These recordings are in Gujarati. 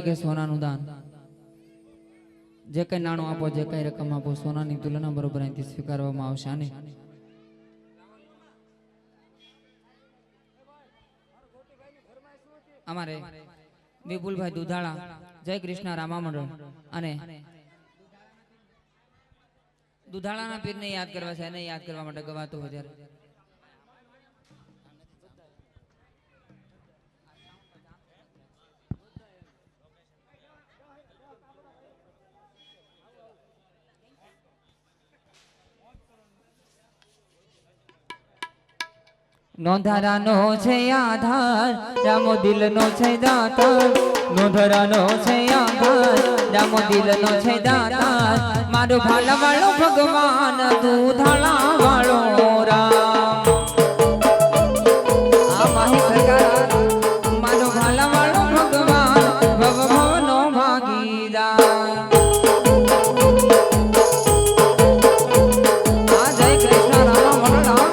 એટલે કે સોનાનું દાન જે કઈ નાણું આપો જે કઈ રકમ આપો સોનાની તુલના બરોબર અહીંથી સ્વીકારવામાં આવશે અને અમારે વિપુલભાઈ દુધાળા જય કૃષ્ણ રામા મંડળ અને દુધાળાના પીરને યાદ કરવા છે એને યાદ કરવા માટે ગવાતું હોય ત્યારે નોંધારાનો છે આધાર રામો દિલનો છે દાતાર નોંધારાનો છે આધાર રામો દિલનો છે દાતાર મારો ભાલા વાળો ભગવાન દુધાળા વાળો રામ આ માહી સરકાર મારો ભાલા વાળો ભગવાન ભવ ભવનો ભાગીદાર આ જય કૃષ્ણ રામ મંડળ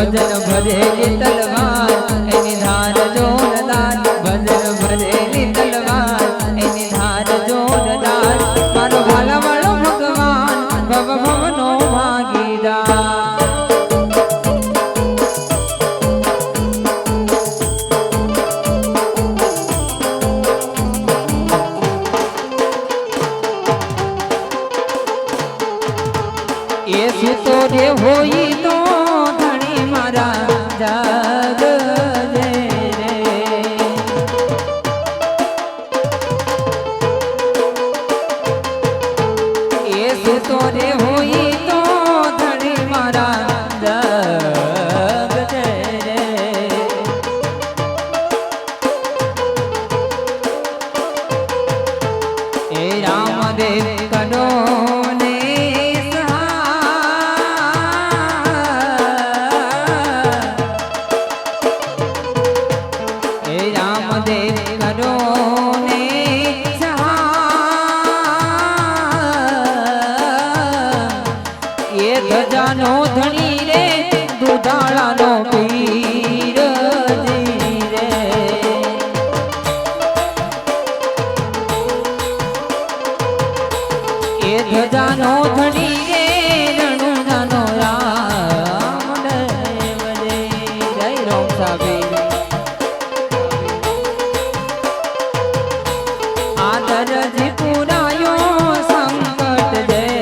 ભજન ભરેલી તલવાર એની ધાર જોરદાર ભજન ભરેલી તલવાર એની ધાર જોરદાર મારો ભાલા વાળો ભગવાન ભવ ભવનો ભાગીદાર એ સુતો રે હોઈ તો જાગ રે એ સુતો રે હોઈ તો ધણી મારા જાગ રે એ રામદેવ કનો ધજાનો ધણી રે દુધાળાનો પીર રે એ ધજાનો ધણી રે રણુજાનો રામ દેવ રે જય રામ સાબી આદરજી પુરાયો સંકટ જય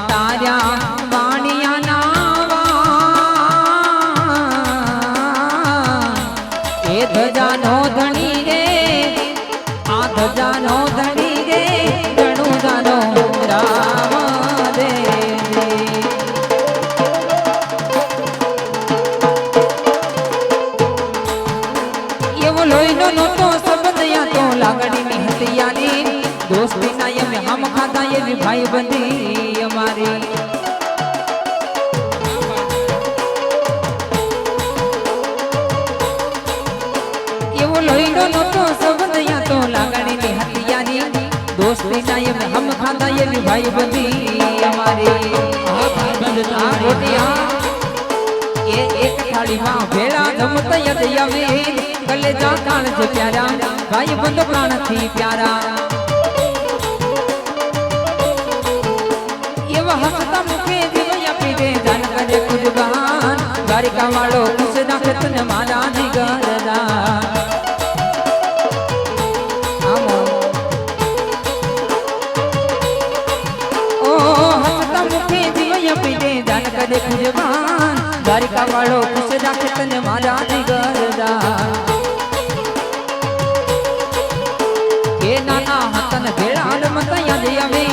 તાર્યા વાણિયા નાવા એ ધજાનો ધણી રે આ ધજાનો ધણી રે રણુજાનો રામ દેવી એવો લોહીનો નહોતો સંબંધ યા તો લાગણીની હતિયાની दोस्ती ना ये में हम खाता ये भी भाई बंदी हमारी ये वो लोईडो नो तो संबंध या तो लागणी ની હતિયાની दोस्ती ना ये में हम खाता ये भी भाई बंदी हमारी हाँ भाई बंदता रोटियां ये एक थाली में भेड़ा जमता यद यवी गले जा कान से प्यारा भाई बंद प्राण थी प्यारा हसता मुखे दिवया पीवे जान करे कुर्बान द्वारिका वालो खुश राखे तने मारा जिगरदा આપી દે દાન કરે ખુજવાન દ્વારિકા વાળો ખુશ રાખે તને મારા જીગરદાન એ નાના હતન ભેળાલ મત યાદ આવે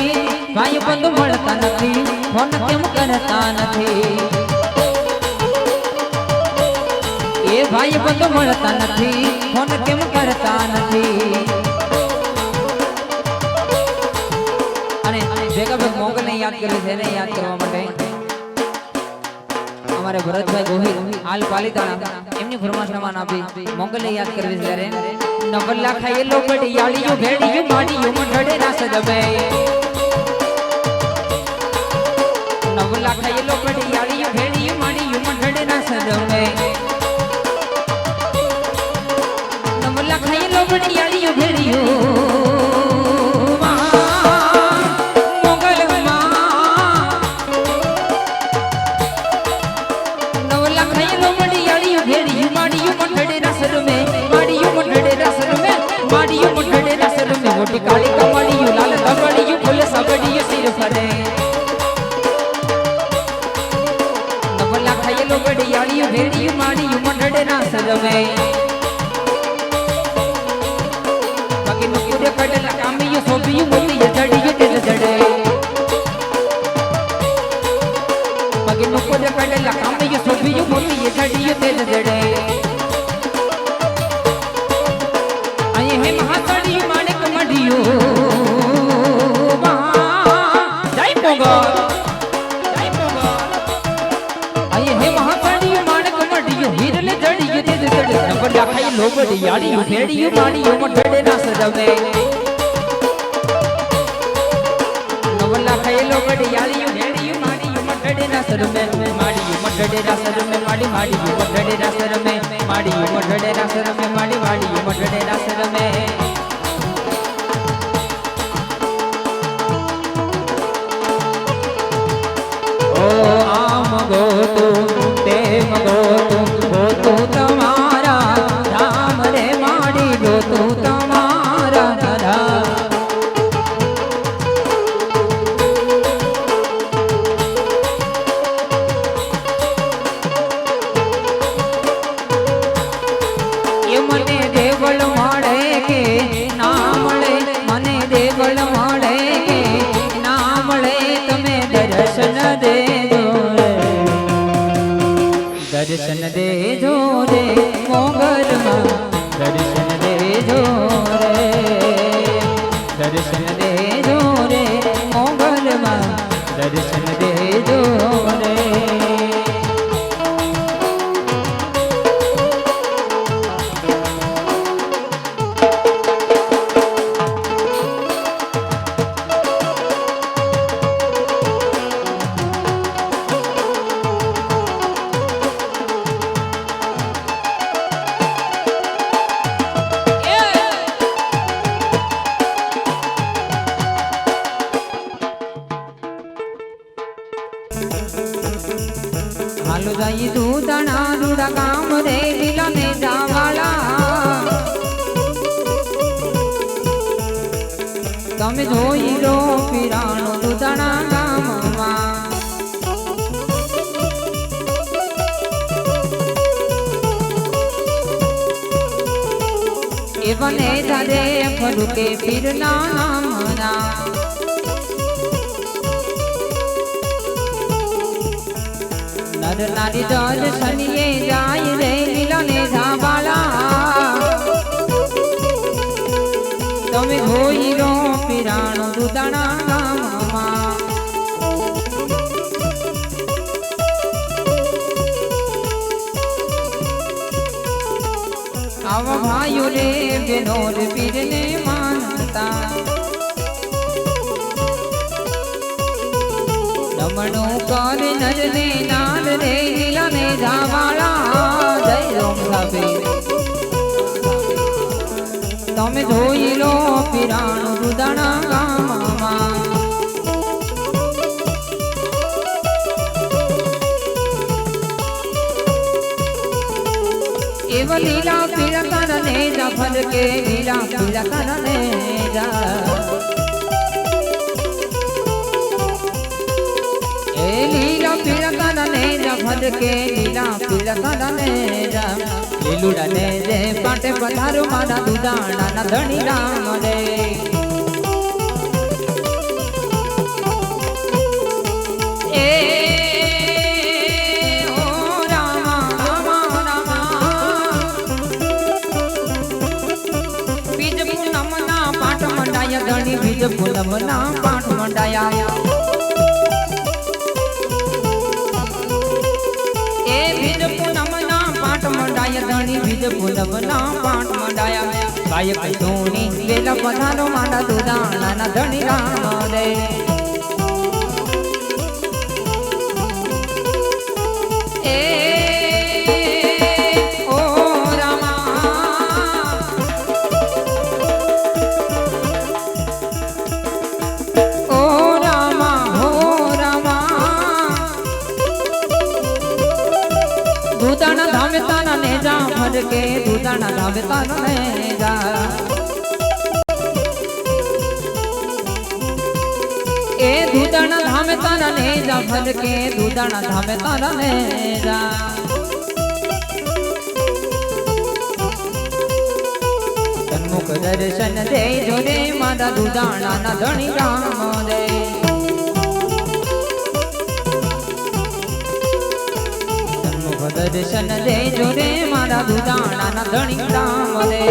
ભાઈ બંધુ મળતા નથી ફોન કેમ કરતા નથી એ ભાઈ બંધુ મળતા નથી ફોન કેમ કરતા નથી અને ભેગા ભેગ મોગલને યાદ કરી છે એને યાદ કરવા માટે અમારે ભરતભાઈ ગોહિલ હાલ પાલીતાણા એમની ફરમાશનામાન આપી મોગલને યાદ કરવી છે ત્યારે નવલા ખાયેલો બડિયાળીઓ ભેડીઓ માડીઓ મંડળે ના સદબે નવલા ખાયેલો બડિયાળીઓ ભેડીઓ માડીઓ મંડળે ના સદબે નવલા ખાયેલો બડિયાળીઓ ભેડીઓ काली कमड़ियो लाल कमड़ियो फुल सबड़ियो सिर फरे नवला खायलो बड़ियाड़ियो भेड़ियो माड़ियो मंडड़े ना सजवे बाकी नुकुरे पड़ला कामियो सोबियो मोतियो जड़ियो तेज जड़े बाकी नुकुरे पड़ला कामियो सोबियो मोतियो जड़ियो तेज जड़े आये है महासड़ी माणिक मडियो जय मोगल आये है महासड़ी माणिक मडियो हीरले जड़ियो तेज जड़े नवला खाई लोबड़ियाड़ियो भेड़ियो माड़ियो मंडड़े ना सजवे नवला खाई लोबड़ियाड़ियो भेड़ियो माड़ियो मंडड़े ना सजवे माड़ियो मंडड़े ना सजवे माड़ी माड़ियो मंडड़े ना सजवे माड़ियो मंडड़े ना सजवे माड़ी माड़ियो मंडड़े ना सजवे ओ आम गोतु तेम गोतु गोतु तमारा राम रे माड़ी गोतु तमारा राधा ये मने देवल माड़े के ना मळे मने देवल माड़े के ना मळे तमे दर्शन दे दर्शन दे जो रे मोगल मां दर्शन दे जो रे दर्शन दे जो रे मोगल मां दर्शन दे जो रे हालो जाई दूधना दूधा काम रे दिला ने जावाला तमे जोई लो पीराणो दूधना काम मां ए बने जादे फरू के पीरना नामना नर नारी जल सनिए जाय रे मिलने जाबाला तमे होईरो पीराणो दूधना गाममा आव भाइयों रे बेनो रे पीरने मानता रमणो कर नर ने नाल रे मिलने जावाला जय राम साबे तमे धोई लो पीराणो दूधना गाममा एव लीला पीड़ा करने जा फल के लीला पीड़ा करने जा लीला ફરકે લીલા પીળા તારા ને જા લીલુડા ને જે પાટે પધારો મારા દુધાણા ના ધણી રામ રે એ ઓ રામા રામા રામા બીજ પૂનમ ના પાઠ મંડાયા ધણી બીજ પૂનમ ના પાઠ મંડાયા ધણી બીજ પૂનમ ના પાઠ મંડાયા ગાયક ધૂણી વેલા પધારો મારા દુધાણા ના ધણી રામ રે એ ઓ રામા ઓ રામા હો રામા દુધાણા ધામે તારા ને જા ફરકે દુધાણા ધામે તારા ને જા એ દુધાણા ધામે તારા ને જા ફરકે દુધાણા ધામે તારા ને જા સન્મુખ દર્શન દે જો રે મારા દુધાણા ના ધણી રામ રે દર્શન દે જો રે મારા દુધાણા ના ધણી રામ રે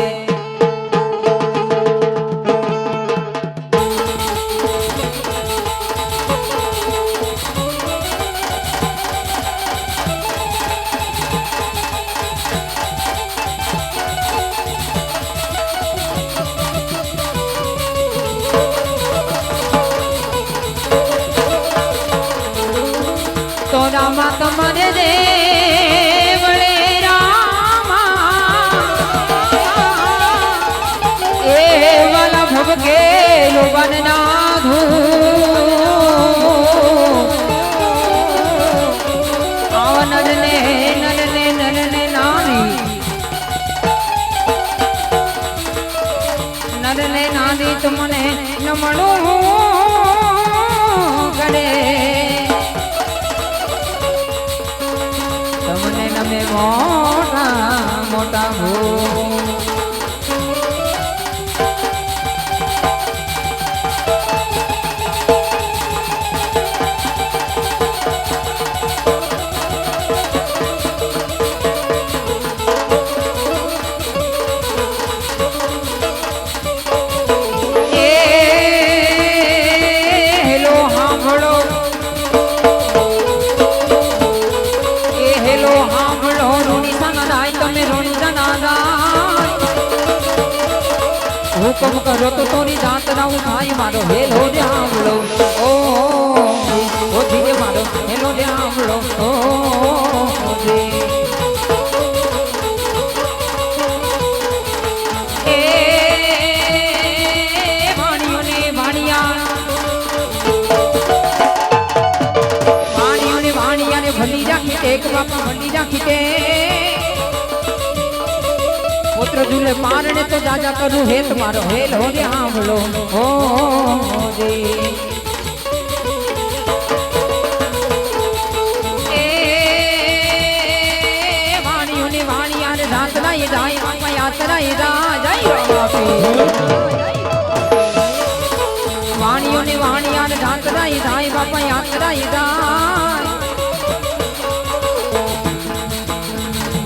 તો રામા તમારે દે ભવકે લોબન નાધુ આવ નરને નરને નરને નારી નરને નારી તમને નમણું કરે તમને નમે મોટા મોટા હો હુકમ કરો તો તોરી જાત રાઉ થાય મારો હેલો જામલો ઓ ધીરે મારો હેલો જામલો ઓ એ વાણીઓને વાણિયાને ભંડી રાખી એક બાપા ભંડી રાખી તે પુત્ર ઝૂલે મારણે તો જાજા કરું હેત મારો હેલ હો રે આંબળો હો રે એ વાણીઓની વાણિયાને રાતરાય જાય બાપા યાત્રાય જાય વાણીઓની વાણિયાને રાતરાય જાય બાપા યાત્રાય જાય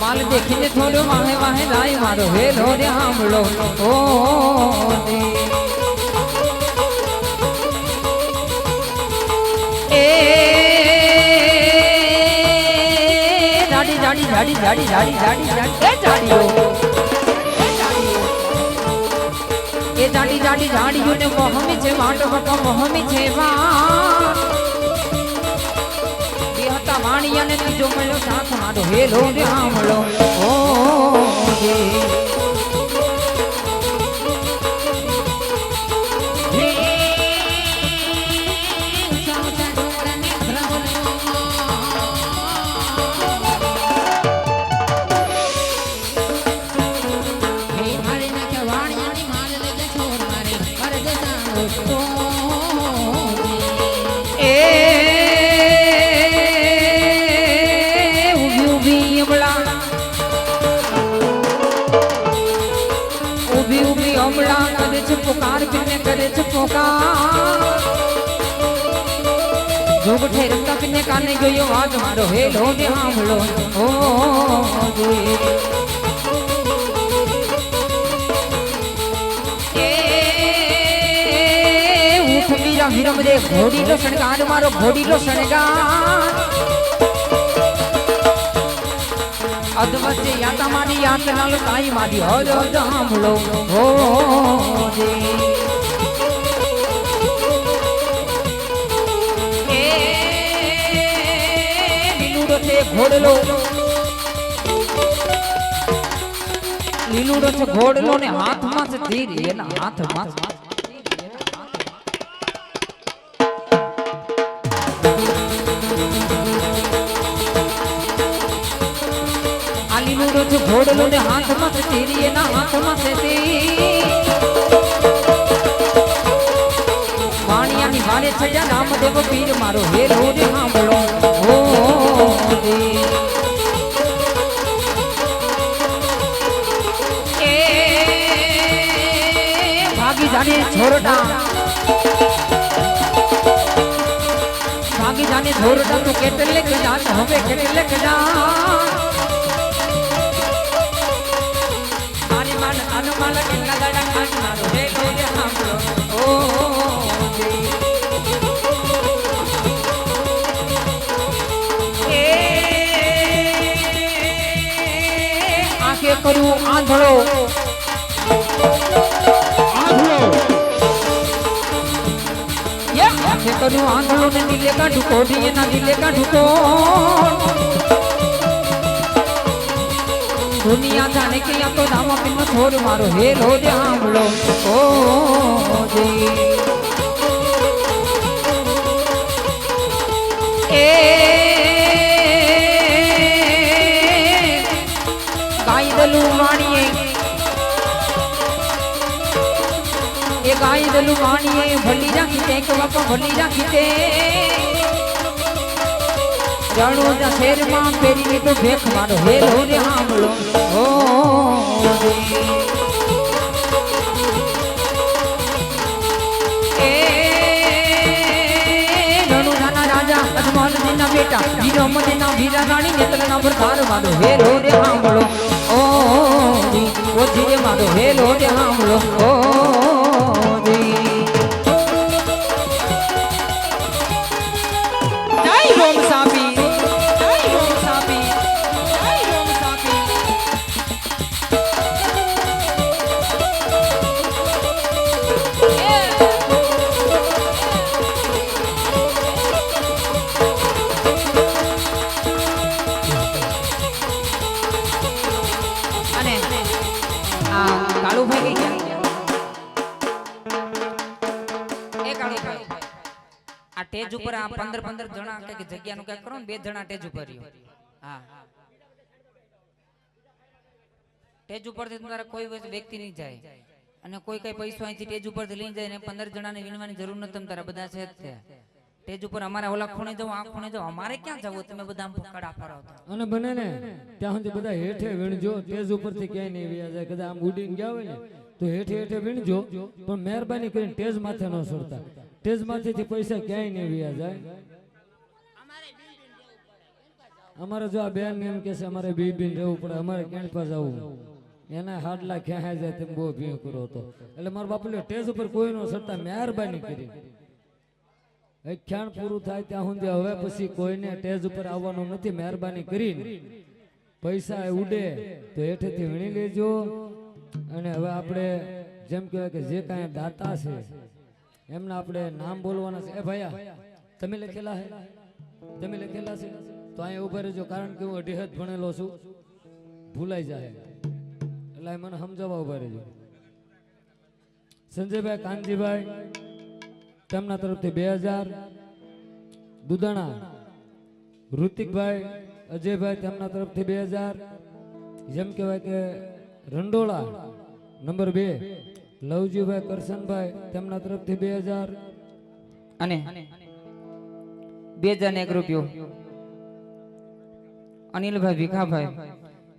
માલ દેખીને થોડો વાહે વાહે જાય મારો હેલો રે આંબળો ઓ એ જાડી જાડી જાડી જાડી જાડી જાડી જાડી એ જાડીઓ એ જાડી જાડી જાડીઓને મોહમી છે વાટ બાપા મોહમી છે વાટ વાણિયાને ત્રીજો મળ્યો સાથ મારો હેલો રે આંબળો ઓ પુકાર પીને કરે છે પોકાર જોગ ઠેરતા પીને કાને ગયો વાત મારો હેલો ને સાંભળો ઓ વીરા વીરમ રે ઘોડીલો શણગાર મારો ઘોડીલો શણગાર અદવચ્ચે યાતા મારી યાત નાલ તાઈ મારી હજો સાંભળો હો જે એ લીલુડો છે ઘોડલો લીલુડો છે ઘોડલો ને હાથમાં છે તીર એના હાથમાં લીલુડો છે ઘોડલો ને હાથમાં છે તીર એના હાથમાં છે તીર વાણિયાની વારે છજા રામદેવ પીર મારો હેલો રે સાંભળો હો એ ભાગી જાને છોરટા ભાગી જાને છોરટા તું કેટલે કજા હવે કેટલે કજા માલા કેટલા દાડા ખાટ મારો હેલો રે સાંભળો ઓ આંખે કરું આંધળો આંખે કરું આંધળો ને દિલે કાઢું કોઢી એના દિલે કાઢું કોઢ दुनिया जाने के या तो नाम पिन छोड़ मारो हेलो रे सांभळो ओ जी ए गाय दलू वाणीए ए गाय दलू वाणीए भली राखी ते के बापा भली राखी ते रणोजा शेर मां पेरी ने तो भेख मारो हेलो रे सांभळो ओ ए रणोजा ना राजा अजमल ना बेटा वीरो मने ना वीरा रानी नेतल ना भरतार मारो हेलो रे सांभळो ओ जी मारो हेलो रे सांभळो ओ जी जय ओम सापी ટેજ ઉપર આ 15 જણા કે જગ્યાનું કઈ કરો ને 2 જણા ટેજ ઉપર રહ્યો હા ટેજ ઉપરથી તમારા કોઈ વ્યક્તિ નહીં જાય અને કોઈ કઈ પૈસો અહીંથી ટેજ ઉપરથી લઈ જાય ને 15 જણાને વીણવાની જરૂર નથી તમારા બધા છે જ ટેજ ઉપર અમારે ઓલા ખૂણે જાવ આ ખૂણે જાવ અમારે ક્યાં જવું તમે બધા ફકડા ફરાવતા અને બને ને ત્યાં સુધી બધા હેઠે વીણજો ટેજ ઉપરથી ક્યાંય નહીં વ્યા જાય કદાચ આમ ઉડીને ગયા હોય ને તો હેઠે હેઠે વીણજો પણ મહેરબાની કરીને ટેજ માથે ન છોડતા ટેજ માંથી પૈસા ક્યાંય નહીં વ્યા જાય અમારે જો આ બેન એમ કે છે અમારે બી રહેવું પડે અમારે ક્યાં પાસે જવું એના હાડલા ક્યાં જાય તેમ બહુ ભીણ કરો તો એટલે મારા બાપુ ટેજ ઉપર કોઈ નો છતાં મહેરબાની કરી ખ્યાણ પૂરું થાય ત્યાં સુધી હવે પછી કોઈને ટેજ ઉપર આવવાનું નથી મહેરબાની કરીને પૈસા ઉડે તો હેઠેથી વીણી લેજો અને હવે આપણે જેમ કહેવાય કે જે કાંઈ દાતા છે એમના આપણે નામ બોલવાના છે એ ભૈયા તમે લખેલા છે તો અહીંયા ઉભા રહેજો કારણ કે હું 2.5 ભણેલો છું ભૂલાઈ જાય એટલે મને સમજાવવા ઉભા રહેજો સંજયભાઈ કાનજીભાઈ તેમના તરફથી 2000 દુદાણા ઋતિકભાઈ અજયભાઈ તેમના તરફથી 2000 જેમ કહેવાય કે રંડોળા નંબર 2 લવજીભાઈ કરશનભાઈ તેમના તરફથી 2000 અને 2001 રૂપિયો અનિલભાઈ ભીખાભાઈ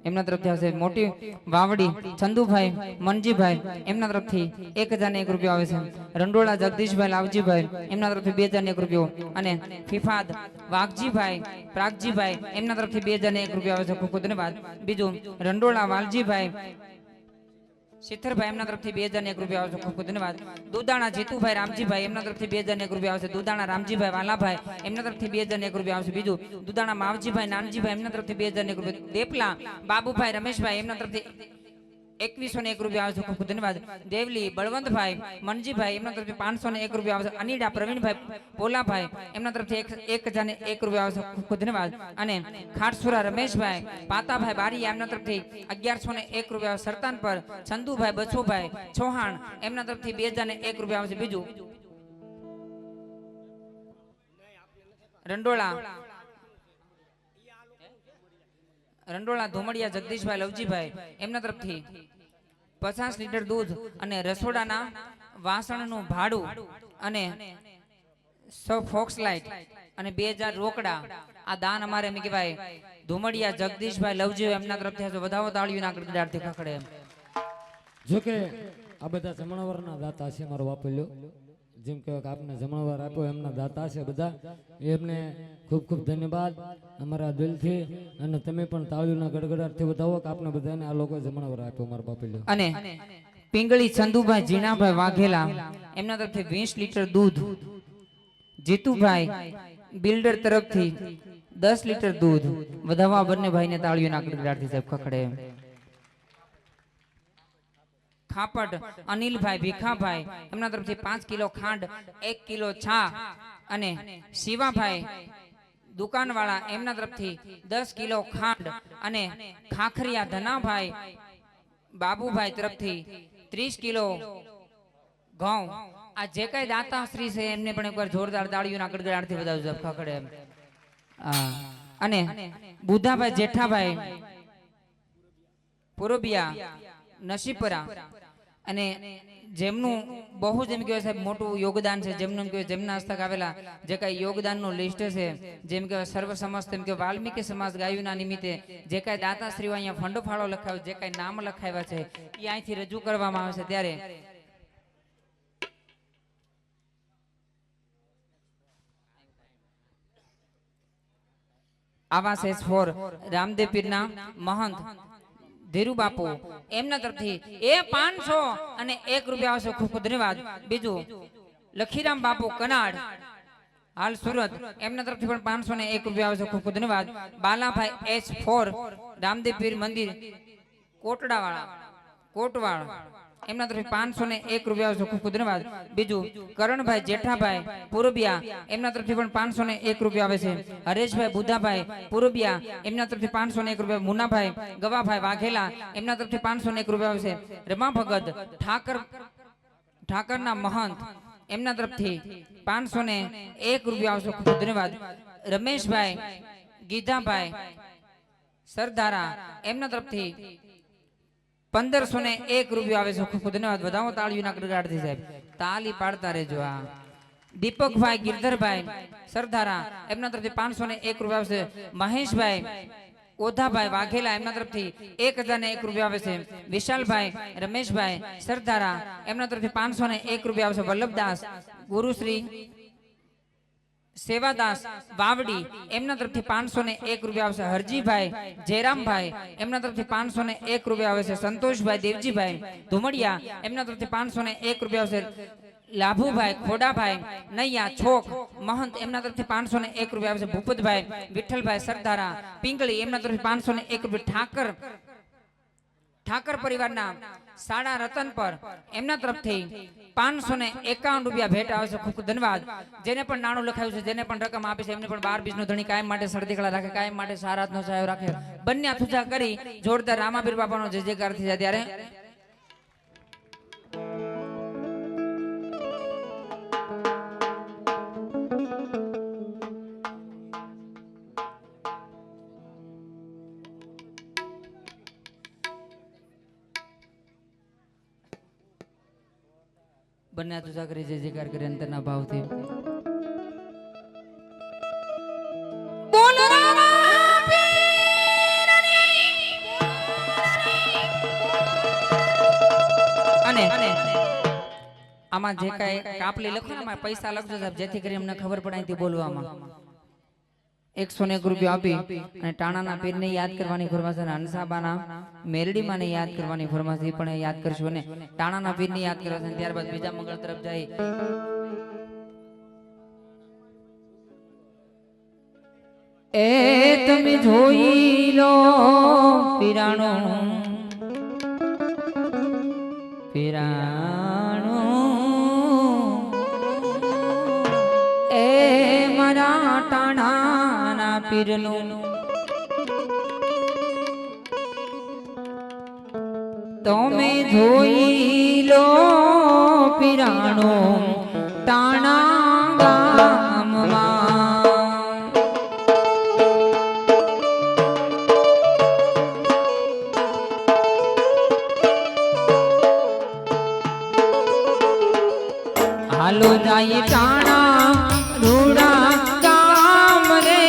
એમના તરફથી આવશે મોટી વાવડી ચંદુભાઈ મનજીભાઈ એમના તરફથી 1001 રૂપિયા આવે છે રંડોળા જગદીશભાઈ લાવજીભાઈ એમના તરફથી 2001 રૂપિયો અને ફિફાદ વાઘજીભાઈ પ્રાગજીભાઈ એમના તરફથી 2001 રૂપિયા આવે છે ખૂબ ખૂબ ધન્યવાદ બીજું રંડોળા વાલજીભાઈ શિથરભાઈ એમના તરફથી 2001 રૂપિયા આવે છે ખૂબ ખૂબ ધન્યવાદ દુદાણા જીતુભાઈ રામજીભાઈ એમના તરફથી 2001 રૂપિયા આવશે દુદાણા રામજીભાઈ વાલાભાઈ એમના તરફથી 2001 રૂપિયા આવશે બીજું દુદાણા માવજીભાઈ નાનજીભાઈ એમના તરફથી 2001 રૂપિયા દેપલા બાબુભાઈ રમેશભાઈ એમના તરફથી 2101 રૂપિયા આવશે ખૂબ ખૂબ ધન્યવાદ દેવલી બળવંતભાઈ મનજીભાઈ એમના તરફથી 501 રૂપિયા આવશે અનીડા પ્રવીણભાઈ પોલાભાઈ એમના તરફથી 1001 રૂપિયા આવશે ખૂબ ખૂબ ધન્યવાદ અને ખાટસુરા રમેશભાઈ પાતાભાઈ બારીયા એમના તરફથી 1101 રૂપિયા સરતાન પર ચંદુભાઈ બચુભાઈ ચૌહાણ એમના તરફથી 2001 રૂપિયા આવશે બીજું રંડોળા ધુમડિયા જગદીશભાઈ લવજીભાઈ એમના તરફથી 50 લીટર દૂધ અને રસોડાના વાસણનું ભાડું અને 100 ફોક્સ લાઇટ અને 2000 રોકડા આ દાન અમારે એમ કહેવાય ધુમડિયા જગદીશભાઈ લવજીભાઈ એમના તરફથી વધાવો તાળીઓના ગડગડાટથી ખખડે જો કે આ બધા જમણવારના દાતા છે મારો વાપર્યો જેમ કે આપને જમણવાર આપ્યો એમના દાતા છે બધા એમને ખૂબ ખૂબ ધન્યવાદ અમારા દિલથી અને તમે પણ તાળીઓના ગડગડાટથી વધાવો કે આપને બધાને આ લોકો જમણવાર આપ્યો મારો બાપલ્યો અને પિંગળી ચંદુભાઈ જીણાભાઈ વાઘેલા એમના તરફથી 20 લીટર દૂધ જીતુભાઈ બિલ્ડર તરફથી 10 લીટર દૂધ વધાવવા બંને ભાઈને તાળીઓના ગડગડાટથી સાહેબ ખખડે ખાપટ અનિલભાઈ ભીખાભાઈ એમના તરફથી 5 કિલો ખાંડ 1 કિલો છા અને શિવાભાઈ દુકાનવાળા એમના તરફથી 10 કિલો ખાંડ અને ખાખરિયા ધનાભાઈ બાબુભાઈ તરફથી 30 કિલો ઘઉં આ જે કઈ દાતાશ્રી છે એમને પણ એકવાર જોરદાર તાળીઓના ગડગડાટથી વધાવજો ખખડે અને બુધાભાઈ જેઠાભાઈ પુરોબિયા નસીપરા અને જેમનું બહુ જેમ કહેવાય સાહેબ મોટું યોગદાન છે જેમનું કહેવાય જેમના હસ્તક આવેલા જે કઈ યોગદાનનું લિસ્ટ છે જેમ કે સર્વ સમસ્ત એમ કે વાલ્મીકી સમાજ ગાયુના નિમિત્તે જે કઈ દાતાશ્રીઓ અહીંયા ફંડો ફાળો લખાવ્યો જે કઈ નામ લખાવ્યા છે એ અહીંથી રજૂ કરવામાં આવે છે ત્યારે આવાસ S4 રામદેવ પીરના મહંત ધીરુ બાપુ એમના તરફથી 500 અને 1 રૂપિયા આવશે ખૂબ ખૂબ ધન્યવાદ બીજું લખીરામ બાપુ કનાડ હાલ સુરત એમના તરફથી પણ 500 અને 1 રૂપિયા આવશે ખૂબ ખૂબ ધન્યવાદ બાલાભાઈ S4 રામદેવ પીર મંદિર કોટવાળ એમના તરફથી 501 રૂપિયા આવશે ખૂબ ખૂબ ધન્યવાદ બીજું કરણભાઈ જેઠાભાઈ પુરબિયા એમના તરફથી પણ 501 રૂપિયા આવે છે હરેશભાઈ બુધાભાઈ પુરબિયા એમના તરફથી 501 રૂપિયા મુનાભાઈ ગવાભાઈ વાઘેલા એમના તરફથી 501 રૂપિયા આવે છે રમા ભગત ઠાકરના મહંત એમના તરફથી 501 રૂપિયા આવશે ખૂબ ખૂબ ધન્યવાદ રમેશભાઈ ગીધાભાઈ સરદારા એમના તરફથી 1501 રૂપિયા આવે છે ખૂબ ખૂબ ધન્યવાદ વધાવો તાળીઓના ગડગડાટથી સાહેબ તાલી પાડતા રહેજો આ દીપકભાઈ ગિરધરભાઈ સરદારા એમના તરફથી 501 રૂપિયા આવશે મહેશભાઈ ઓધાભાઈ વાઘેલા એમના તરફથી 1001 રૂપિયા આવે છે વિશાલભાઈ રમેશભાઈ સરદારા એમના તરફથી 501 રૂપિયા આવશે વલ્લભદાસ ગુરુશ્રી સેવાદાસ વાવડી એમના તરફથી 501 રૂપિયા આવશે હરજીભાઈ જયરામભાઈ એમના તરફથી 501 રૂપિયા આવે છે સંતોષભાઈ દેવજીભાઈ ધુમડિયા એમના તરફથી 501 રૂપિયા આવશે લાભુભાઈ ખોડાભાઈ નૈયા છોક મહંત એમના તરફથી 501 રૂપિયા આવે છે ભૂપતભાઈ વિઠ્ઠલભાઈ સરદારા પિંગળી એમના તરફથી 501 રૂપિયા ઠાકર પરિવારના સાડા રતન પર એમના તરફથી 551 રૂપિયા ભેટ આવે છે ખૂબ ધન્યવાદ જેને પણ નાણું લખાયું છે જેને પણ રકમ આપી છે એમને પણ 12 બીજનો ધણી કાયમ માટે શરદીકળા રાખે કાયમ માટે સારાતનો સહાયો રાખે બંને અથુજા કરી જોરદાર રામાપીર બાપાનો જય જયકાર થઈ જાય ત્યારે બંને તુજા કરી જય જયકાર કરી અંતરના ભાવથી બોલ રામા પીરની આમાં જે કાંઈ કાપલી લખો ને આમાં પૈસા લખજો સાહેબ, જેથી કરી અમને ખબર પડે અહીંથી બોલવામાં. 101 રૂપિયા આપી અને ટાણાના પીરને યાદ કરવાની ફરમાશ અને હંસાબાના મેરડીમાંને યાદ કરવાની ફરમાશ, એ પણ યાદ કરશો ને ટાણાના પીરને યાદ કરવા છે. ત્યારબાદ બીજા મંગળ તરફ જાય. એ તમે જોઈ લો પીરાણું એ મારા ટાણાના પીરનું તમે જોઈ લો પીરાણું ટાણા ગામમાં. હાલો જાય ટાણા રૂડા ગામ રે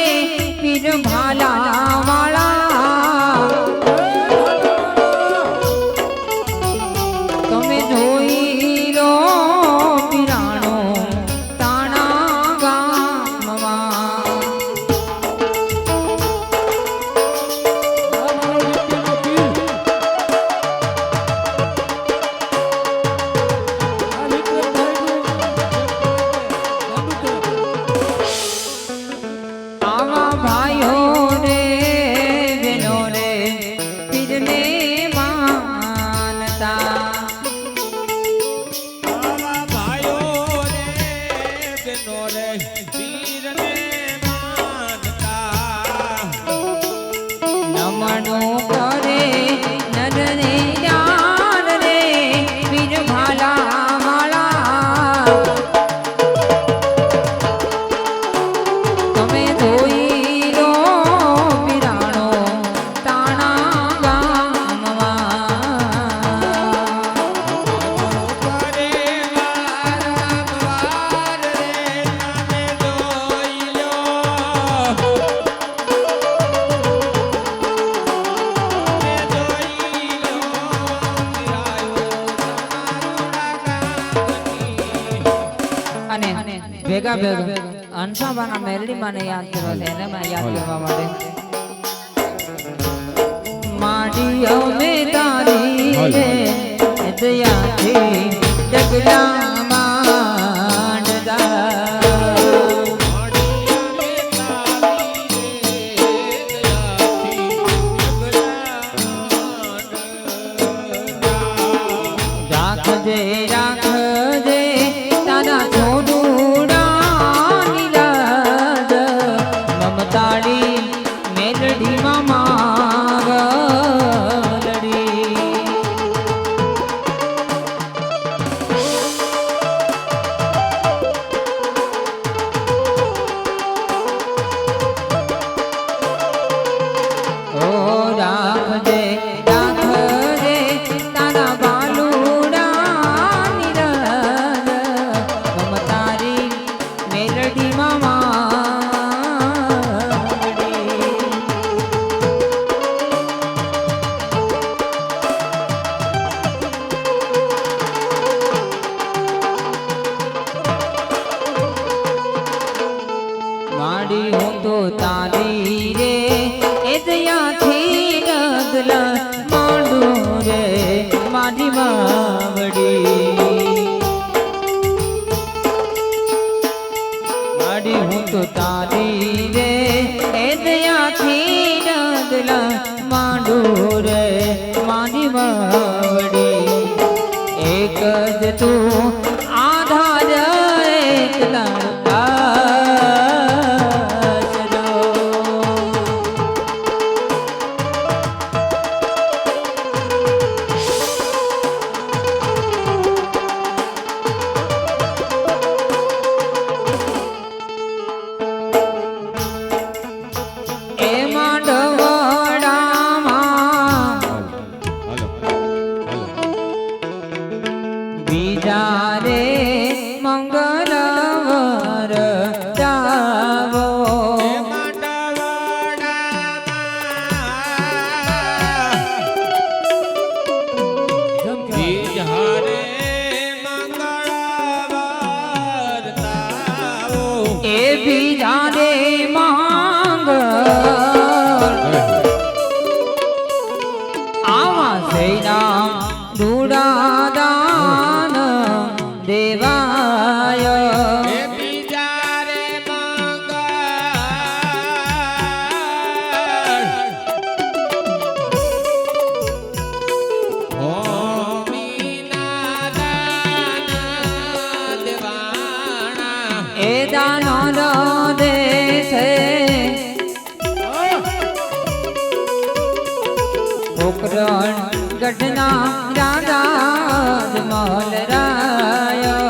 પીર ભાલા વાળા, તમે જોઈ લો પીરાણો ટાણા ગામમાં. આવા ભાઈઓ રે બહેનો રે પીરને માનતા, આવા ભાઈઓ રે બહેનો રે પીરને માનતા, નમણું કરે નરને યાર રે પીર ભાલા વાળા, તમે જોઈ લો પીરાણો ટાણા ગામમાં. કરે વારંવાર રે તમે જોઈ લો, તમે જોઈ લો પીરાયો તમારું અને ભેગા ભેગા હંસાબાના મેરડીમાંને યાદ કરવા છે, એને મેં યાદ કરવા માટે. માડી અમે તારી રે દયાથી ડગલા માંડતા, રાખજે રાખજે તારા છોડુડાની લાજ, મમતાળી મેલડીમાં માગલડી. ઓ રાખજે રાખજે તારા બાલુડાની લાજ, મમતારી મેલડીમાં માગલડી. માડી હું તો તારી રે એ દયાથી ડગલા માંડું રે મારી માવડી. માડી હું તો તારી રે એ દયાથી ડગલા માંડું રે મારી માવડી. એક જ તું આધાર એકલા આશરો. એ માંડવડામાં બીજા ગઢના રાજા મહલ રાયો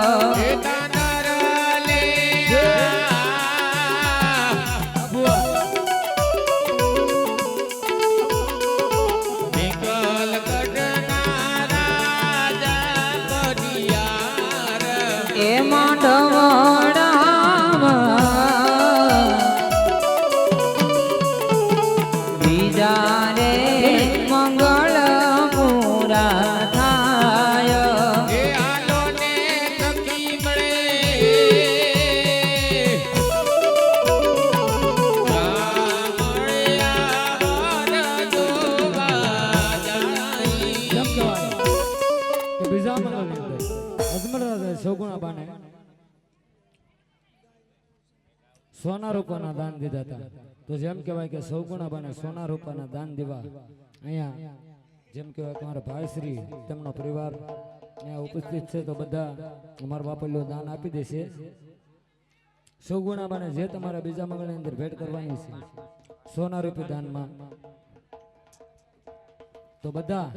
એ માંડવડામાં બીજા રે મંગળ પૂરા થાય બીજા મંગળ અજમલ સૌગુણા બાને સોના રૂપાના દાન દીધા હતા તો જેમ કહેવાય કે સૌગુણા બાને સોના રૂપાના દાન દેવા અહીંયા જેમ કહેવાય કે અમારા ભાઈશ્રી તેમનો પરિવાર અહીંયા ઉપસ્થિત છે તો બધા અમારા બાપલ્યો દાન આપી દેશે સૌગુણા બાને જે તમારા બીજા મંગળની અંદર ભેટ કરવાની છે સોના રૂપી દાનમાં તો બધા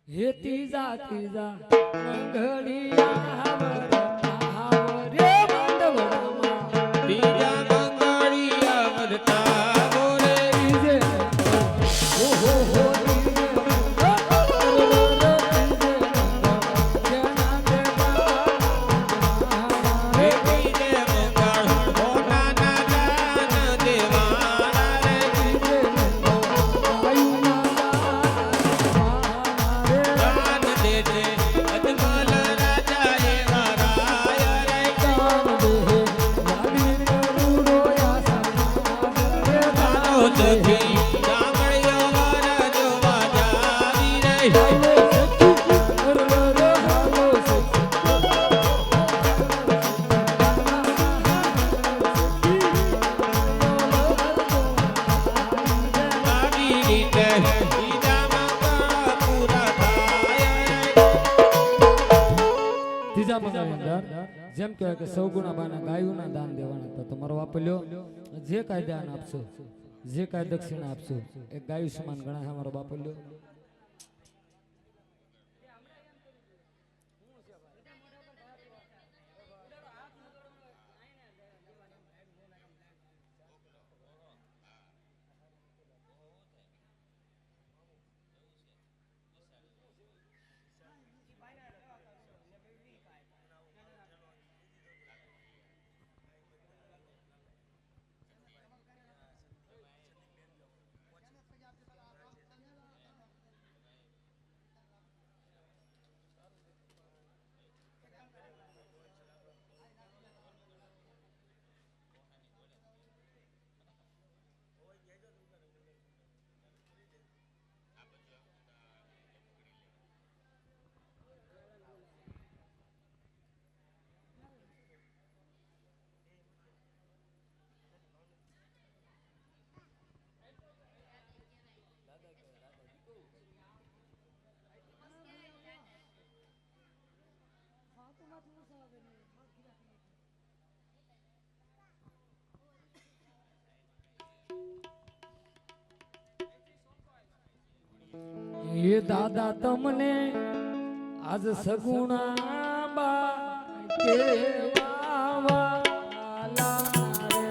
હે તીજા તીજા મંગળિયા રે મંડવડામાં બીજા મંગળિયા વરતા બોરે ઈજે હો હો હો જેમ કહેવાય કે સૌગુણા બાના ગાયોના દાન દેવાના હતા તમારો વાપલ્યો જે કાંઈ દાન આપશો જે કાંઈ દક્ષિણા આપશો એ ગાયું સમાન ગણાય અમારો બાપલ્યો ये दादा तमने आज सगुणा बा केवा वाला रे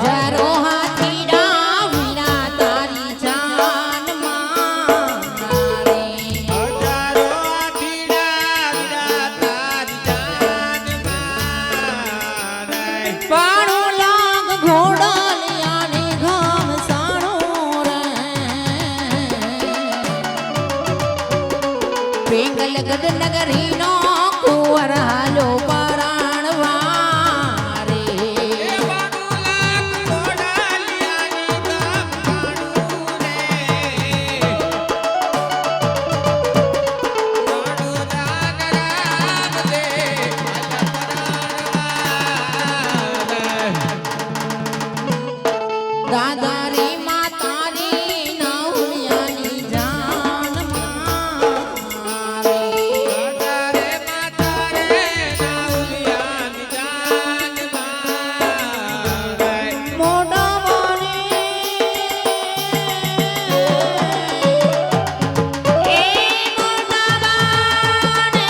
હજારો હાથીડા વીરા તારી જાનમાં રે. હજારો આઠીડા વિરા તારી જાનમાં રે. પાણો લાગ ઘોડાલિયાને ઘામ સાણો રે. પેંગલ ગદ નગરીનો કુંવર હાલો પરાણવા રે. એ બાનુલાલ ઘોડાલિયાની ગામ કાણું રે. બાનુલાલ રામ દે દાદા રે માતા રે નાઉલિયાની જાનમાં રે. માતા રે માતા રે નાઉલિયાની જાનમાં રે. મોટા વાને એ મોટા વાને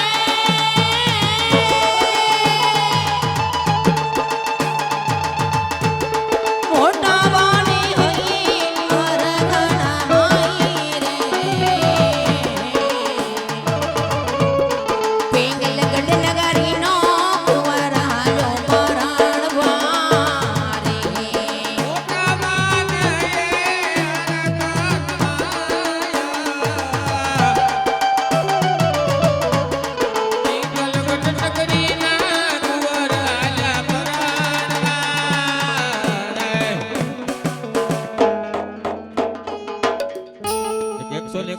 મોટા વાને હઈ મરઘણા માઈ રે. પેંગલ ગઢ નગરીનો કુંવર હાલો પરાણવા રે. મોટા વાને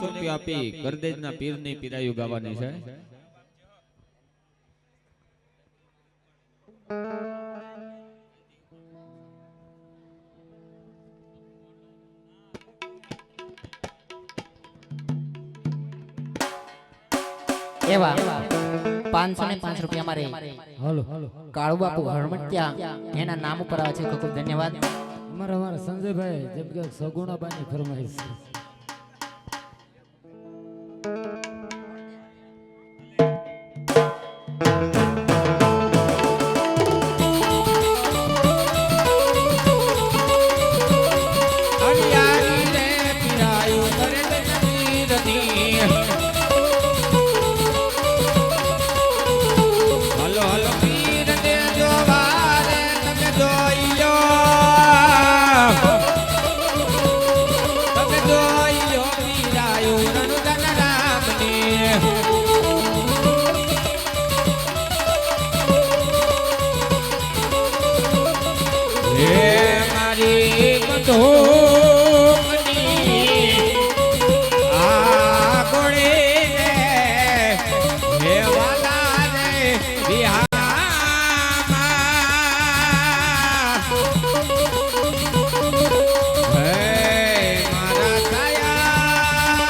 રૂપિયા આપી ગરદેજના પીરની પીરાયું ગાવાની છે. એવા 505 રૂપિયા મારે હાલો કાળુ બાપુ હરમત્યા એના નામ ઉપર આવે છે. ખૂબ ખૂબ ધન્યવાદ. અમારા સંજયભાઈ જેમ કે સગુણાબાની ફરમાઈશ છે. હરિયાળી રે પીરાયું ગરદેજના પીરની. હલો હલો પીર ને જોવા રે તમે જોઈ લો. તમે જોઈ લો પીરાયું રણુજન રામની. હે મારી બંધુકની આ ગોળી રે. હે વાલા રે વિહામાં. હે મારા સાયા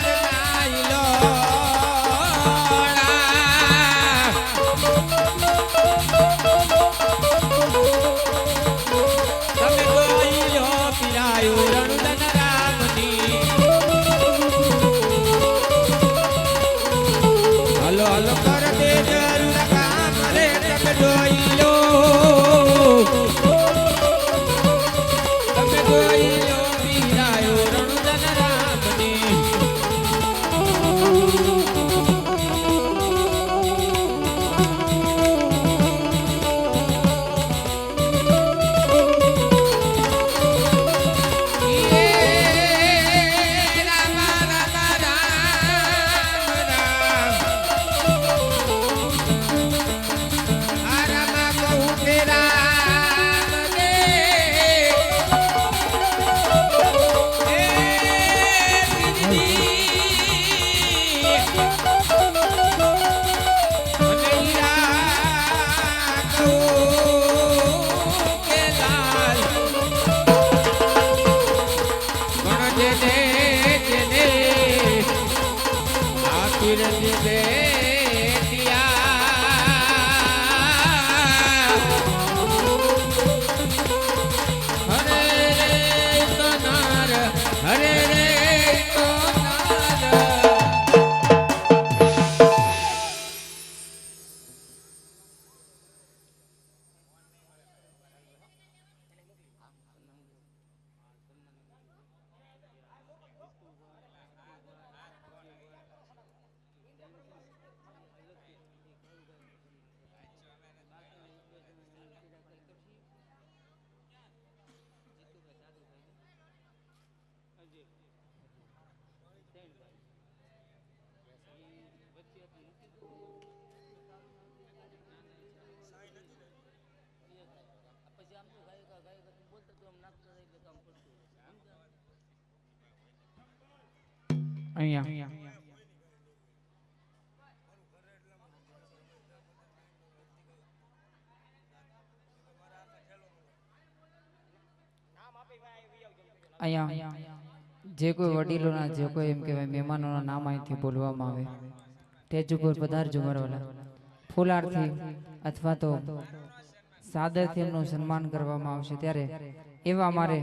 નાઈ લોડા. તમે જોઈ લો પીરાયું રણુજન રામની. હલો હલો કર દે જરૂર કામ રે તમે જોઈ લો. તમે જોઈ લો પીરાયું રણુજન રામની. રામ રામ રામ રામ. આ રામ કહું કે રામ રે. એ દીદી. અને હીરા કહું કે લાલ. પણ જેને આ પીરની બેટિયા. હરે રે તો નાર. હરે રે તો નાર. અહીંયા અહીંયા જે કોઈ વડીલોના જે કોઈ એમ કહેવાય મહેમાનોના નામ અહીંથી બોલવામાં આવે સ્ટેજ ઉપર પધારજો મારવાલા. ફૂલારથી અથવા તો સાદરથી એમનું સન્માન કરવામાં આવશે. ત્યારે એવા મારે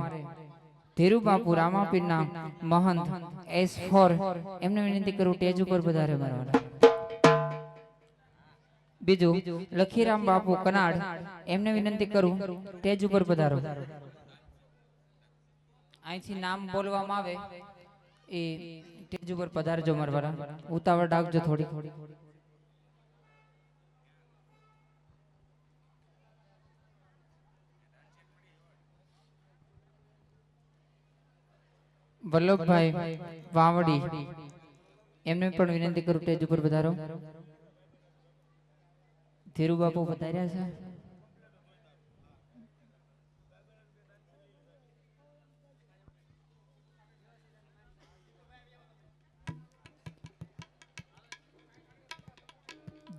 ધીરુબાપુ રામાપીરના મહંત S4 એમને વિનંતી કરું સ્ટેજ ઉપર પધારે મારવાલા. બીજું લખીરામ બાપુ કનાડ એમને વિનંતી કરું સ્ટેજ ઉપર પધારો. અહીંથી નામ બોલવામાં આવે એ સ્ટેજ ઉપર પધારજો મારવાલા. ઉતાવળ રાખજો થોડી. વલ્લભભાઈ વાવડી એમને પણ વિનંતી કરું સ્ટેજ ઉપર પધારો. ધીરુબાપુ પધાર્યા છે.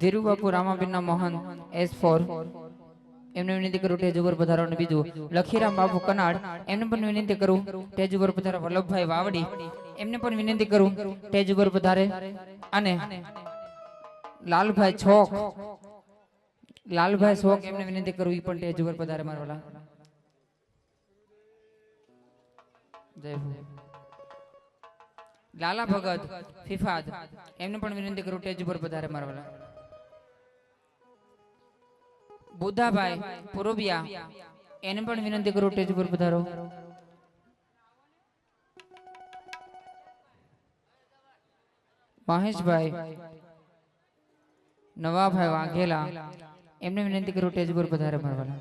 ધીરુબાપુ રામાપીરના મોહન S4 એમને વિનંતી કરું સ્ટેજ ઉપર પધારો. અને બીજું લખીરામ બાપુ કનાડ એમને પણ વિનંતી કરું સ્ટેજ ઉપર પધારો. વલ્લભભાઈ વાવડી એમને પણ વિનંતી કરું સ્ટેજ ઉપર પધારે. અને લાલભાઈ છોક એમને વિનંતી કરું એ પણ સ્ટેજ ઉપર પધારે મારવાલા. જય હો. લાલા ભગત ફિફાદ એમને પણ વિનંતી કરું સ્ટેજ ઉપર પધારે મારવાલા. બુદ્ધાભાઈ પુરોબિયા એને પણ વિનંતી કરું સ્ટેજ ઉપર પધારો. મહેશભાઈ નવાભાઈ વાઘેલા એમને વિનંતી કરું સ્ટેજ ઉપર પધારે મારવાલા.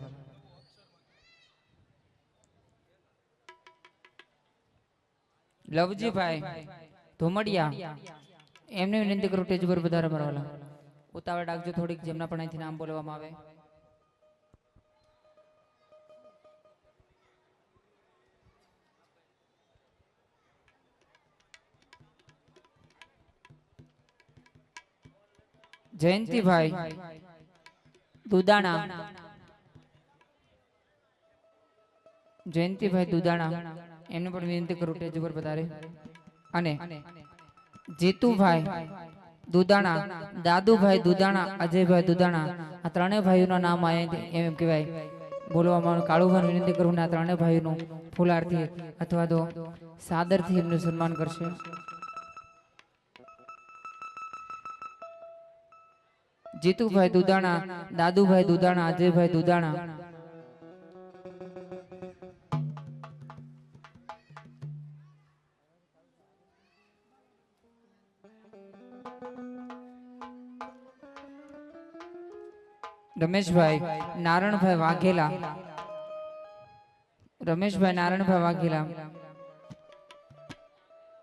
લવજીભાઈ ધુમડિયા એમને વિનંતી કરું સ્ટેજ ઉપર પધારે મારવાલા. ઉતાવળ રાખજો થોડીક, જેમના પણ અહીંથી નામ બોલવામાં આવે. જયંતિભાઈ દુદાણા એમને પણ વિનંતી કરું સ્ટેજ ઉપર પધારે. અને જીતુભાઈ દુદાણા, દાદુભાઈ દુદાણા, અજયભાઈ દુદાણા આ ત્રણેય ભાઈઓના નામ એમ કહેવાય બોલવામાં. કાળુભાઈ વિનંતી કરું ને આ ત્રણેય ભાઈઓનું ફૂલારથી અથવા તો સાદરથી એમનું સન્માન કરશે. જીતુભાઈ દુદાણા, દાદુભાઈ દુદાણા, અજયભાઈ દુદાણા. રમેશભાઈ નારણભાઈ વાઘેલા,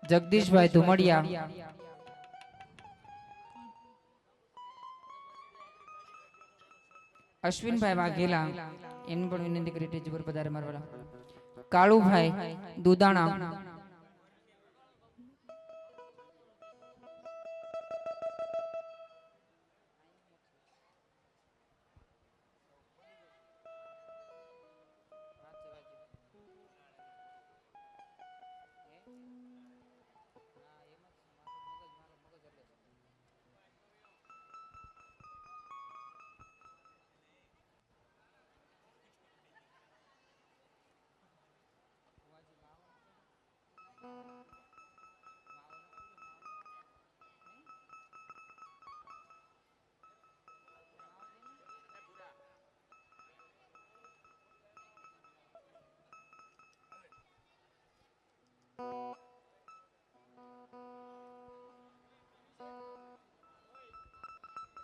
જગદીશભાઈ ધુમડિયા, અશ્વિનભાઈ વાઘેલા એની પણ વિનંતી કરી સ્ટેજ ઉપર પધારે મારવાલા. કાળુભાઈ દુદાણા,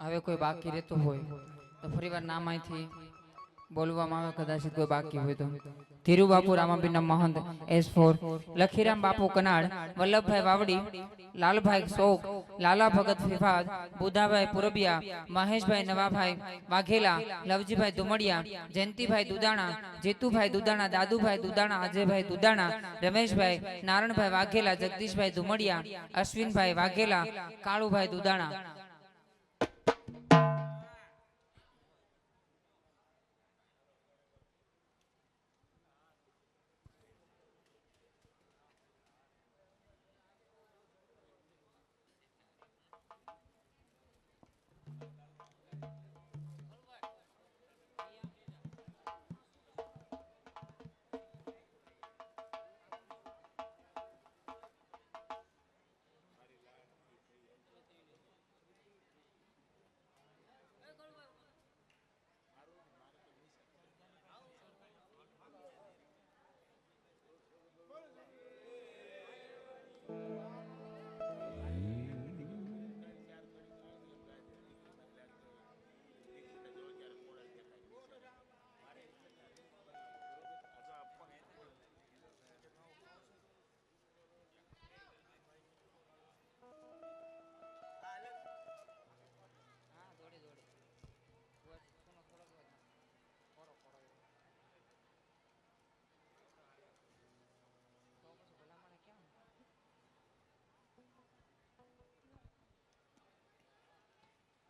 હવે કોઈ બાકી રહેતું હોય તો ફરીવાર નામ અહીંથી બોલવામાં આવે. કદાચ કોઈ બાકી હોય તો ધીરુ બાપુ રામાપીરના મહંત S4 લખીરામ બાપુ કનાડ વલ્લભભાઈ વાવડી લાલભાઈ શોક લાલા ભગત ફિફાદ બુધાભાઈ પુરબિયા મહેશભાઈ નવાભાઈ વાઘેલા લવજીભાઈ દુમડિયા જયંતિભાઈ દુદાણા જેતુભાઈ દુદાણા દાદુભાઈ દુદાણા અજયભાઈ દુદાણા રમેશભાઈ નારણભાઈ વાઘેલા જગદીશભાઈ દુમડિયા અશ્વિનભાઈ વાઘેલા કાળુભાઈ દુદાણા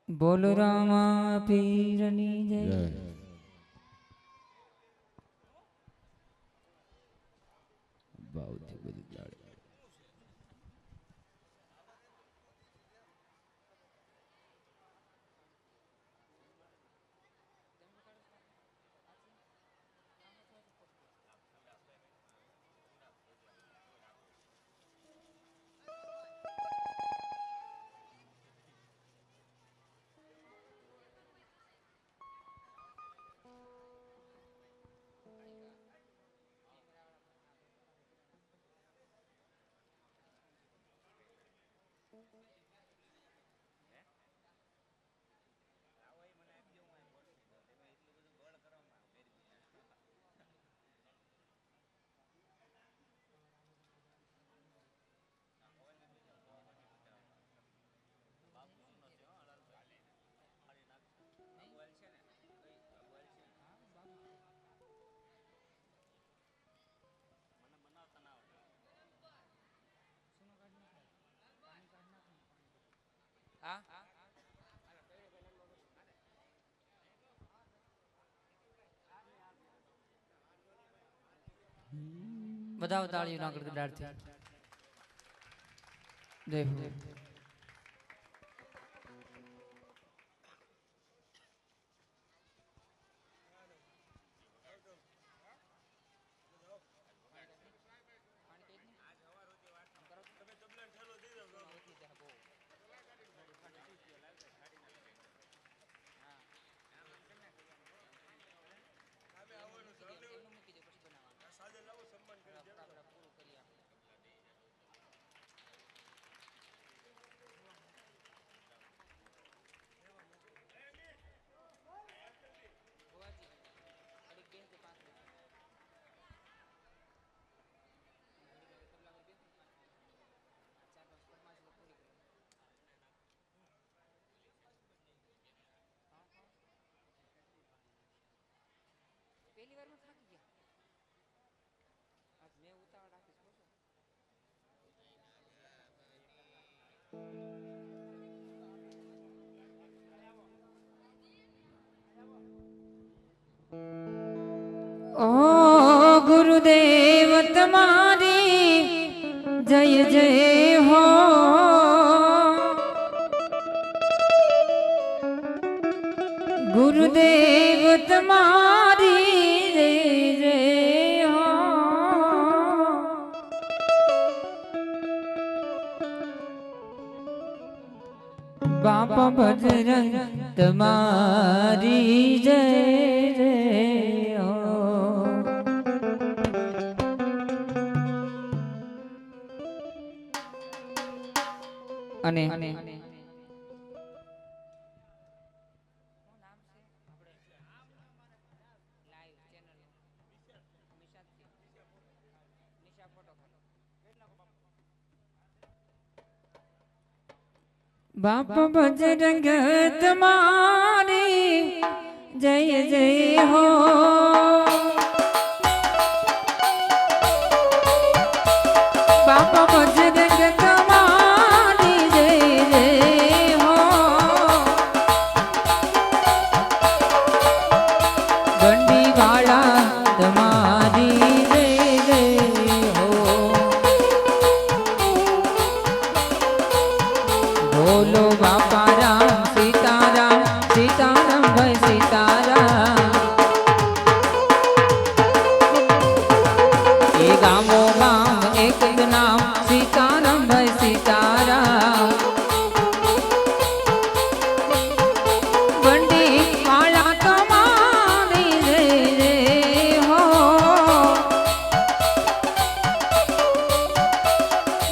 બોલ રામા પીરની જય ભાવથી બધી દાડે બધા તાળીઓ ના કરતા ડાળથી જય હો પહેલી વાર માં થાકી ગયા આજ મેં ઉતાવળ રાખીશ બોલો ઓ ગુરુદેવ તમારી જય જય હો ગુરુદેવ તમારી જય જય હો બાપા ભજન તમારી જય જય હો અને બાપ બજરંગ તમારી જય જય હો બાપ બજરંગ તમારી જય જય હો બંડી વાળા તમારી જય જય હો બોલો બાપા રામ સીતારામ સીતારામ ભાઈ સીતારામ એ ગામો ગામ એક જ નામ સીતારામ ભાઈ સીતારામ બંડી વાળા તમારી રે રે હો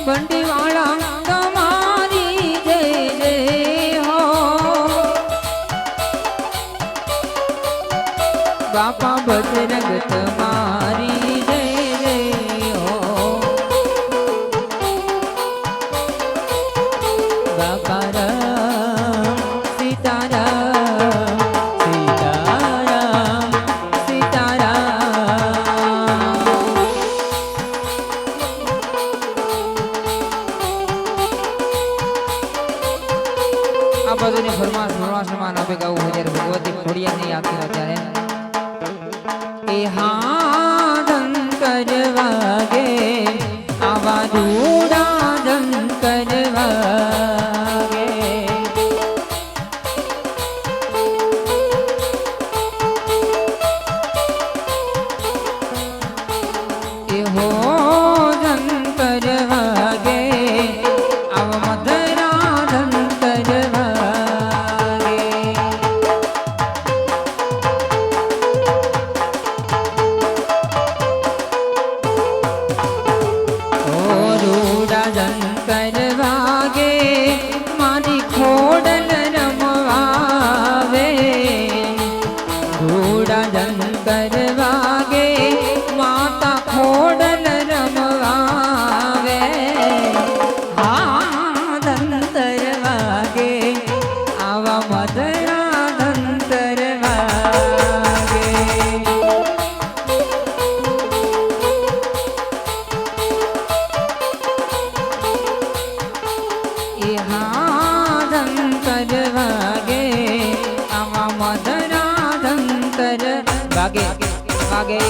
બંડી વાળા તમારી જય જય હો બાપા બજરંગ તમારી જય જય હો બાપા રામ સીતારામ સીતારામ સીતારામ આ બાજુની ફરમાશમાં આપે ગાવું હોય જ્યારે ભગવતી ખોડિયા નહીં આપી હોય ત્યારે એ હાડન કરવાગે આવા રૂડાડન કરવાગે એ હોડન કરવાગે આવા મધરાડન કરવાગે રૂડાજન કરવાગે મારી ખોડલ રમવાવે રૂડાજન કરવાગે માતા ખોડલ રમવાવે હા ધંતર વાગે આવા મધરા ધંતર વાગે એ હાધન કરવાગે આવા મધરા ધંતર વાગે વાગે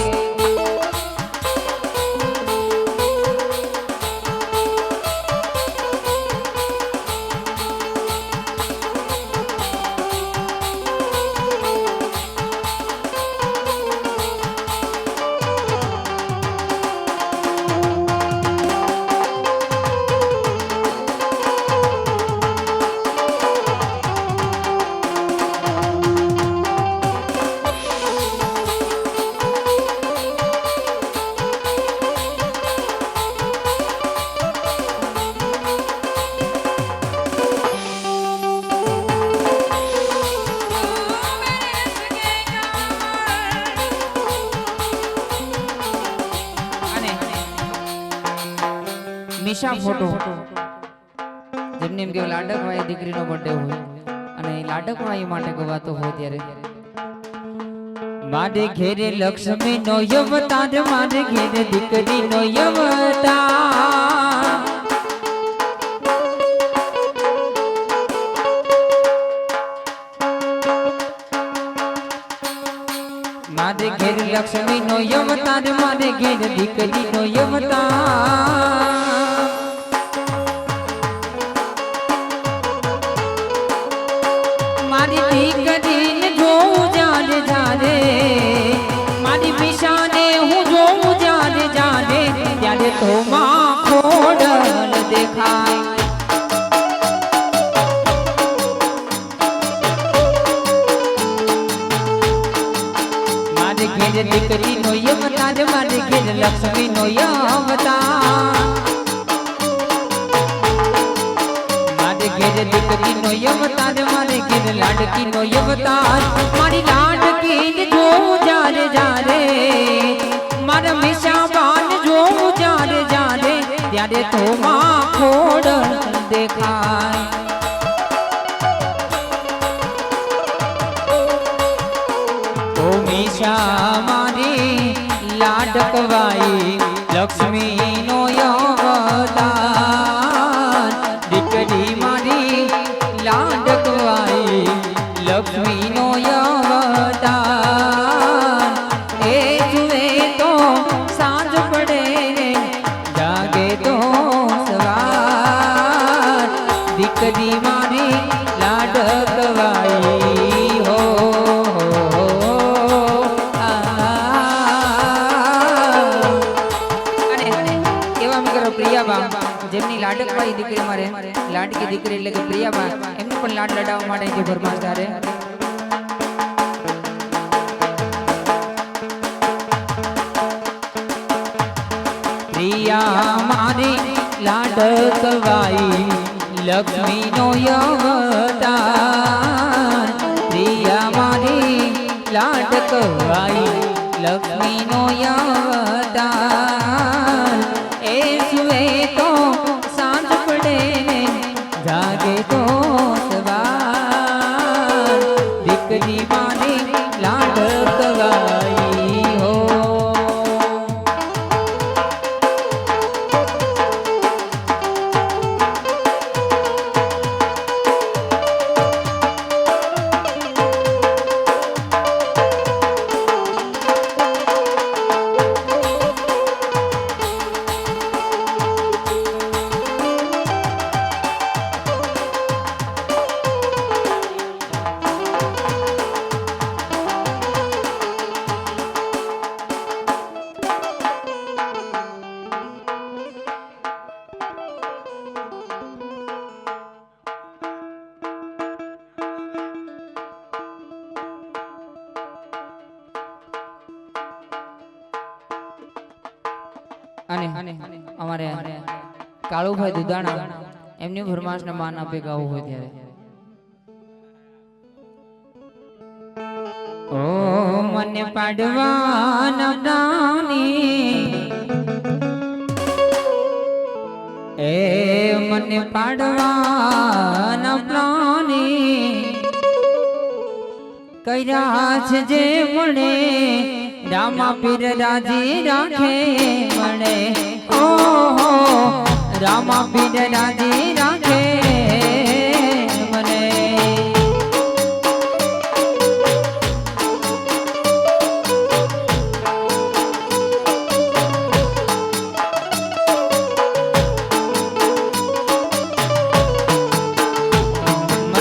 નિશા ફોટો જેમને એમ કે લાડકવાઈ દીકરીનો બર્થડે હોય અને લાડકવાઈ માટે ગવાતો હોય ત્યારે મારે ઘેરે લક્ષ્મી નો અવતાર મારે ઘેરે દીકરી નો અવતાર મારે ઘેર લક્ષ્મી નો અવતાર મારે ઘેર દીકરી નો અવતાર મારી દીકરીને જોઉં જાને જાને મારી મિશાને હું જોઉં જાને જાને ત્યારે તો માં ખોડલ દેખાય મારે ઘેર દીકરી નો અવતાર મારે ઘેર લક્ષ્મી નો અવતાર મારે ઘેર દીકરી નો અવતાર મારે ઘેર લાડકી નો અવતાર મારી લાડકી જોઉં જારે જારે મારા મિશા બાન જોઉં જારે જારે ત્યારે તો માં ખોડલ દેખાય દીકરી મારી લાડકવાઈ હો અને એવા મિત્રો પ્રિયાબા જેમની લાડકવાઈ દીકરી મારે લાડકી દીકરી એટલે કે પ્રિયાબા એમને પણ લાડ લડાવવા માટે જે ફરમાશ કરે પ્રિયા મારી લાડકવાઈ લક્ષ્મી નો અવતાર પ્રિયા મારી લાડકવાઈ લક્ષ્મી નો અવતાર એ સુવે તો સાંજ પડે ને જાગે તો સવાર દીકરી મારી લાડકવાઈ હો અને અમારે કાળુભાઈ દુધાણા એમની ફરમાશને માન આપે ગાવું હોય ત્યારે ઓ મને પાડવાના પ્રાણી એ મને પાડવાના પ્રાણી કર્યા છે જે મળે રામા પીર રાજી રાખે મળે ઓહો રામા પીર રાજી રાખે મને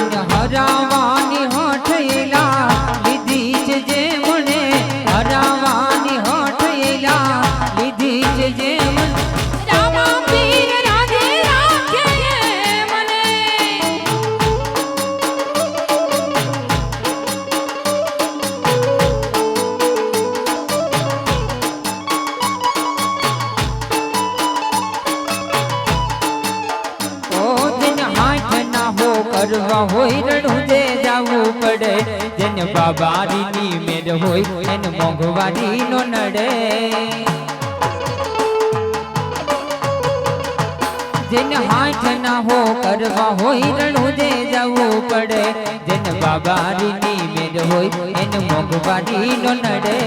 મને હરાવાની હોઠેલા લીધી છે જે મને હરાવાની હોઠેલા લીધી છે જે રામા પીર રાધે રાખે મને ઓ દિન હાથ ના હો કરવા હોય રણું જે જાવું પડે જેને બાબારીની મેર હોય એને મોંઘવારી નો નડે જેને હાથ ના હો કરવા હોય રણું જે જાવું પડે જેને બાબારીની મેર હોય એને મોંઘવારી નો નડે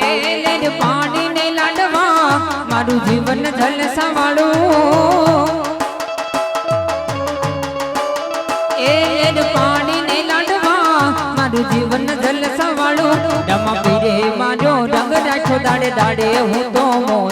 એ લેન પાણીને લાડવા મારું જીવન જલસાવાળું એ લેન પાણીને લાડવા મારું જીવન જલસાવાળું રમા પીરે મારો રંગ રાખ્યો દાડે દાડે હું તો